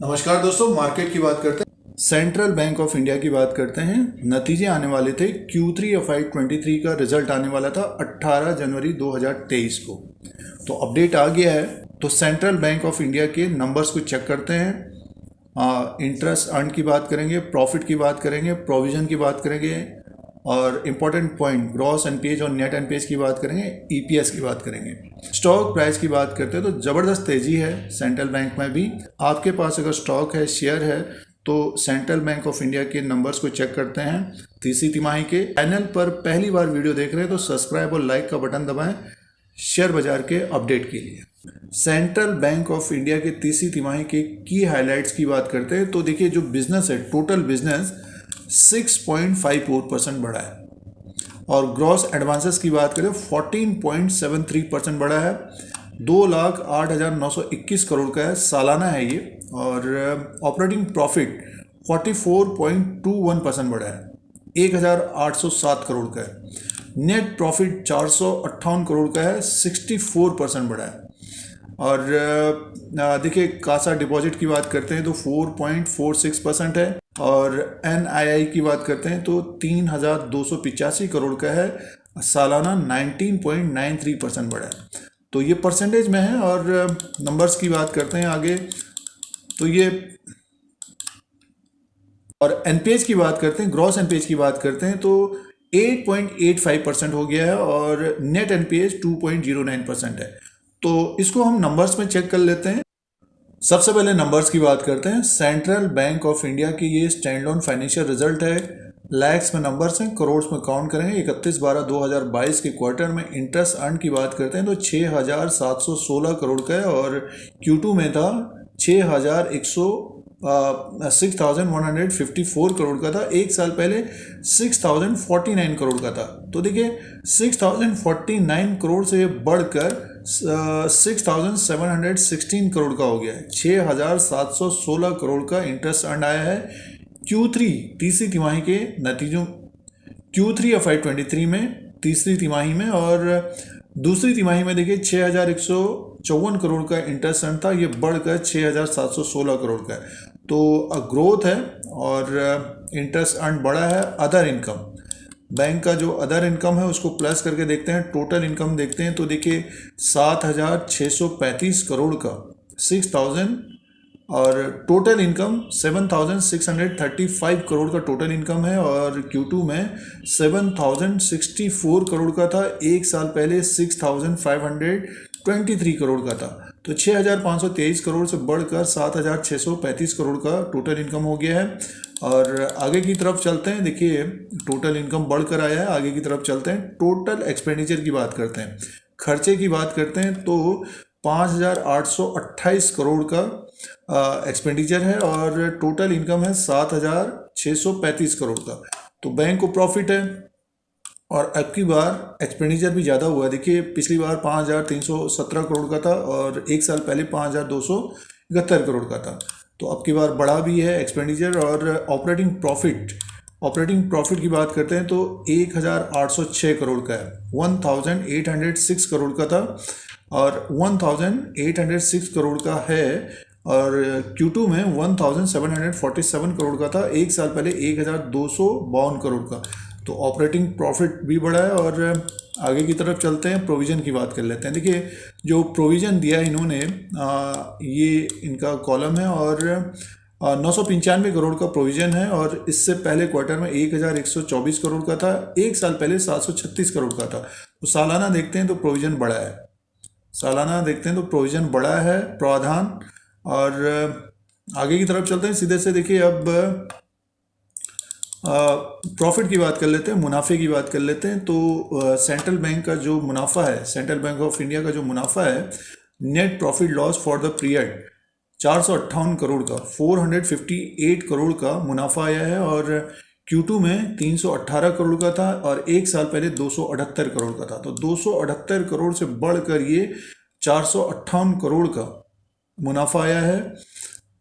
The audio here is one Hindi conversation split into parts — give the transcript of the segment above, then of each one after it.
नमस्कार दोस्तों, मार्केट की बात करते हैं। सेंट्रल बैंक ऑफ इंडिया की बात करते हैं। नतीजे आने वाले थे Q3 FY23 का रिजल्ट आने वाला था 18 जनवरी 2023 को। तो अपडेट आ गया है। तो सेंट्रल बैंक ऑफ इंडिया के नंबर्स को चेक करते हैं। इंटरेस्ट अर्न की बात करेंगे, प्रॉफिट की बात करेंगे, प्रोविजन की बात करेंगे और इम्पॉर्टेंट पॉइंट ग्रॉस एनपीएज और नेट एनपीएज की बात करेंगे, ईपीएस की बात करेंगे। स्टॉक प्राइस की बात करते हैं तो ज़बरदस्त तेज़ी है सेंट्रल बैंक में भी। आपके पास अगर स्टॉक है, शेयर है, तो सेंट्रल बैंक ऑफ इंडिया के नंबर्स को चेक करते हैं तीसरी तिमाही के। चैनल पर पहली बार वीडियो देख रहे हैं तो सब्सक्राइब और लाइक का बटन दबाएं शेयर बाजार के अपडेट के लिए। सेंट्रल बैंक ऑफ इंडिया के तीसरी तिमाही के की हाइलाइट्स की बात करते हैं तो देखिए, जो बिजनेस है, टोटल बिजनेस 6.54% बढ़ा है और ग्रॉस एडवांसेस की बात करें 14.73% बढ़ा है। 2,08,921 करोड़ का है, सालाना है ये। और ऑपरेटिंग प्रॉफिट 44.21% बढ़ा है, 1,807 करोड़ का है। नेट प्रॉफिट 458 करोड़ का है, 64% बढ़ा है। और देखिए, कासा डिपॉजिट की बात करते हैं तो 4.46% है और एनआईआई की बात करते हैं तो 3,285 करोड़ का है, सालाना 19.93% बढ़ा है। तो ये परसेंटेज में है। और नंबर्स की बात करते हैं आगे तो ये, और एनपीएज की बात करते हैं, ग्रॉस एनपीएज की बात करते हैं तो 8.85% हो गया है और नेट एनपीएज 2.09% है। तो इसको हम नंबर्स में चेक कर लेते हैं। सबसे पहले नंबर्स की बात करते हैं। सेंट्रल बैंक ऑफ इंडिया की ये स्टैंड ऑन फाइनेंशियल रिजल्ट है। लैक्स में नंबर्स हैं, करोड़ में काउंट करेंगे। 31/12/2022 के क्वार्टर में इंटरेस्ट अर्न की बात करते हैं तो 6,716 करोड़ का है और Q2 में था 6,154 करोड़ का था। एक साल पहले 6,049 करोड़ का था। तो देखिए, 6,049 करोड़ से बढ़कर 6,716 करोड़ का हो गया है। 6,716 करोड़ का इंटरेस्ट अर्न आया है Q3 तीसरी तिमाही के नतीजों, Q3 FY23 में तीसरी तिमाही में। और दूसरी तिमाही में देखिए 6,154 करोड़ का इंटरेस्ट अर्न था, ये बढ़कर 6,716 करोड़ का है। तो ग्रोथ है और इंटरेस्ट अर्न बढ़ा है। अदर इनकम, बैंक का जो अदर इनकम है उसको प्लस करके देखते हैं, टोटल इनकम देखते हैं तो देखिए 7,635 करोड़ का 6,000 और टोटल इनकम 7,635 करोड़ का टोटल इनकम है और Q2 में 7,064 करोड़ का था। एक साल पहले 6,523 करोड़ का था। तो 6,523 करोड़ से बढ़कर 7,635 करोड़ का टोटल इनकम हो गया है। और आगे की तरफ चलते हैं। देखिए, टोटल इनकम बढ़कर आया है। आगे की तरफ चलते हैं, टोटल एक्सपेंडिचर की बात करते हैं, खर्चे की बात करते हैं तो 5,828 करोड़ का एक्सपेंडिचर है और टोटल इनकम है 7,635 करोड़ का। तो बैंक को प्रॉफिट है और अब की बार एक्सपेंडिचर भी ज़्यादा हुआ है। देखिए, पिछली बार 5,317 करोड़ का था और एक साल पहले 5,271 करोड़ का था। तो अब की बार बढ़ा भी है एक्सपेंडिचर। और ऑपरेटिंग प्रॉफिट की बात करते हैं तो 1,806 करोड़ का है, 1,806 करोड़ का था और 1,806 करोड़ का है। और Q2 में 1,747 करोड़ का था, एक साल पहले 1,252 करोड़ का। तो ऑपरेटिंग प्रॉफिट भी बढ़ा है। और आगे की तरफ चलते हैं, प्रोविज़न की बात कर लेते हैं। देखिए, जो प्रोविज़न दिया इन्होंने, ये इनका कॉलम है और 995 करोड़ का प्रोविज़न है और इससे पहले क्वार्टर में 1,124 करोड़ का था, एक साल पहले 736 करोड़ का था। तो सालाना देखते हैं तो प्रोविज़न बढ़ा है, प्रावधान। और आगे की तरफ चलते हैं सीधे से। देखिए, अब प्रॉफिट की बात कर लेते हैं, मुनाफे की बात कर लेते हैं। तो सेंट्रल बैंक का जो मुनाफा है, सेंट्रल बैंक ऑफ इंडिया का जो मुनाफा है, net profit loss for the period 458 crore का, 458 करोड़ का मुनाफा आया है और Q2 में 318 करोड़ का था और एक साल पहले 278 करोड़ का था। तो 278 करोड़ से बढ़कर ये 458 करोड़ का मुनाफा आया है।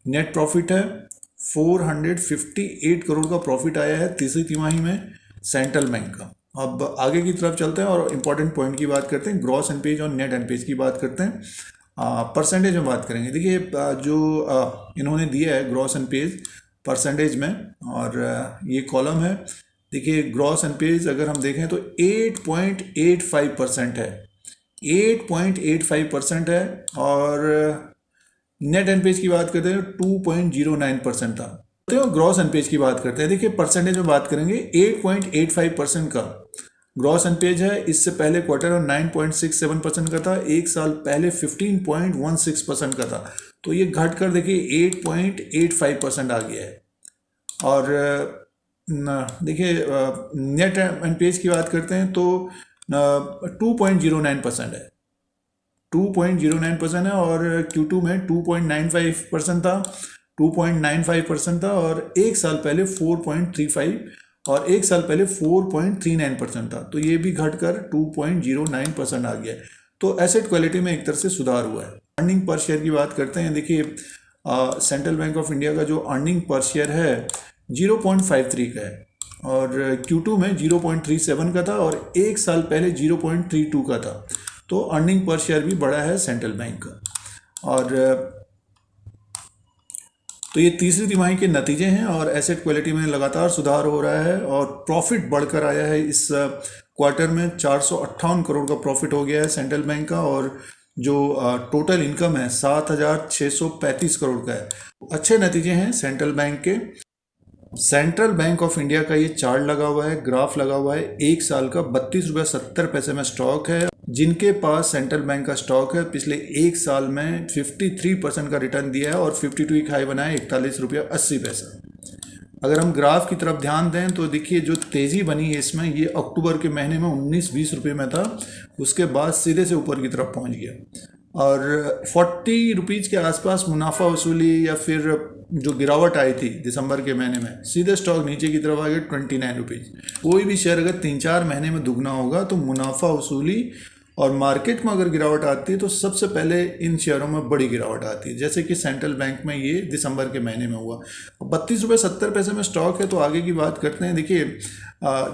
नेट प्रॉफिट है 458 करोड़ का प्रॉफिट आया है तीसरी तिमाही में सेंट्रल बैंक का। अब आगे की तरफ चलते हैं और इम्पॉर्टेंट पॉइंट की बात करते हैं, ग्रॉस एनपीएज और नेट एनपीएज की बात करते हैं। परसेंटेज में बात करेंगे, देखिए जो इन्होंने दिया है ग्रॉस एनपीएज परसेंटेज में, और ये कॉलम है, देखिए ग्रॉस एनपीएज अगर हम देखें तो 8.85% है, 8.85% है। और नेट एनपीएज की बात करते हैं 2.09% था। तो ग्रॉस एनपीएज की बात करते हैं, देखिए परसेंटेज में बात करेंगे 8.85% का ग्रॉस एनपीएज है। इससे पहले क्वार्टर में 9.67% का था, एक साल पहले 15.16% का था। तो ये घट कर देखिए 8.85% आ गया है। और देखिए नेट एनपीएज की बात करते हैं तो 2.09% है, 2.09% है। और Q2 में 2.95% था, 2.95% था। और एक साल पहले 4.35 और एक साल पहले 4.39% था। तो ये भी घटकर 2.09% आ गया है। तो एसेट क्वालिटी में एक तरह से सुधार हुआ है। अर्निंग पर शेयर की बात करते हैं, देखिए सेंट्रल बैंक ऑफ इंडिया का जो अर्निंग पर शेयर है 0.53 का है, और Q2 में 0.37 का था, और एक साल पहले 0.32 का था। तो अर्निंग पर शेयर भी बढ़ा है सेंट्रल बैंक का। और तो ये तीसरी तिमाही के नतीजे हैं, और एसेट क्वालिटी में लगातार सुधार हो रहा है, और प्रॉफिट बढ़कर आया है। इस क्वार्टर में 458 करोड़ का प्रॉफिट हो गया है सेंट्रल बैंक का, और जो टोटल इनकम है 7,635 करोड़ का है। अच्छे नतीजे हैं सेंट्रल बैंक के। सेंट्रल बैंक ऑफ इंडिया का ये चार्ट लगा हुआ है, ग्राफ लगा हुआ है, एक साल का 32.70 में स्टॉक है। जिनके पास सेंट्रल बैंक का स्टॉक है पिछले एक साल में 53% का रिटर्न दिया है, और 52 वीक हाई बनाया 41.80। अगर हम ग्राफ की तरफ ध्यान दें तो देखिए जो तेज़ी बनी है इसमें, ये अक्टूबर के महीने में 19-20 रुपये में था, उसके बाद सीधे से ऊपर की तरफ पहुंच गया, और 40 रुपीज़ के आसपास मुनाफा वसूली या फिर जो गिरावट आई थी दिसंबर के महीने में, सीधे स्टॉक नीचे की तरफ आ गया 29 रुपीज़। कोई भी शेयर अगर 3-4 महीने में दुगना होगा तो मुनाफा वसूली और मार्केट में अगर गिरावट आती है तो सबसे पहले इन शेयरों में बड़ी गिरावट आती है, जैसे कि सेंट्रल बैंक में ये दिसंबर के महीने में हुआ। 32.70 में स्टॉक है। तो आगे की बात करते हैं, देखिए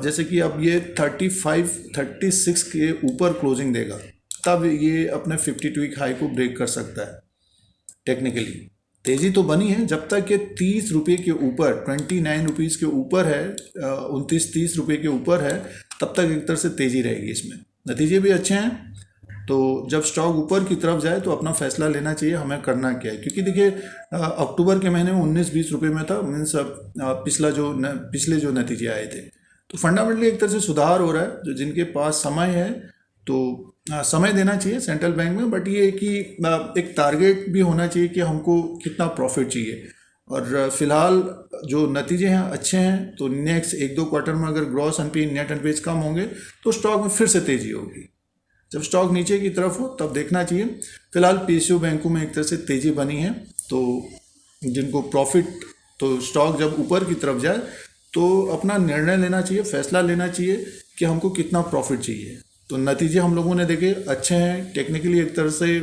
जैसे कि अब ये 35-36 के ऊपर क्लोजिंग देगा, तब ये अपने 52 वीक हाई को ब्रेक कर सकता है। टेक्निकली तेज़ी तो बनी है, जब तक ये 30 रुपये के ऊपर 29 रुपीज़ के ऊपर है, 29-30 रुपये के ऊपर है, तब तक एक तरह से तेज़ी रहेगी इसमें। नतीजे भी अच्छे हैं। तो जब स्टॉक ऊपर की तरफ जाए तो अपना फैसला लेना चाहिए हमें करना क्या है, क्योंकि देखिए अक्टूबर के महीने में 19-20 रुपये में था, मीन्स पिछले जो नतीजे आए थे। तो फंडामेंटली एक तरह से सुधार हो रहा है। जो जिनके पास समय है तो समय देना चाहिए सेंट्रल बैंक में, बट ये कि एक टारगेट भी होना चाहिए कि हमको कितना प्रॉफिट चाहिए। और फिलहाल जो नतीजे हैं अच्छे हैं, तो नेक्स्ट 1-2 क्वार्टर में अगर ग्रॉस एनपीए नेट एनपीए कम होंगे तो स्टॉक में फिर से तेज़ी होगी। जब स्टॉक नीचे की तरफ हो तब देखना चाहिए। फिलहाल पीएसयू बैंकों में एक तरह से तेज़ी बनी है, तो जिनको प्रॉफिट, तो स्टॉक जब ऊपर की तरफ जाए तो अपना निर्णय लेना चाहिए, फैसला लेना चाहिए कि हमको कितना प्रॉफिट चाहिए। तो नतीजे हम लोगों ने देखे अच्छे हैं। टेक्निकली एक तरह से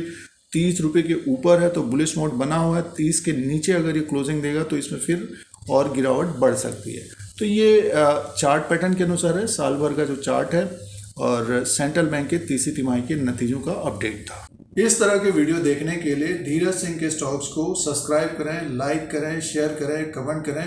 30 रुपये के ऊपर है तो बुलिश मोड बना हुआ है, 30 के नीचे अगर ये क्लोजिंग देगा तो इसमें फिर और गिरावट बढ़ सकती है। तो ये चार्ट पैटर्न के अनुसार है, साल भर का जो चार्ट है, और सेंट्रल बैंक के तीसरी तिमाही के नतीजों का अपडेट था। इस तरह के वीडियो देखने के लिए धीरज सिंह के स्टॉक्स को सब्सक्राइब करें, लाइक करें, शेयर करें, कमेंट करें।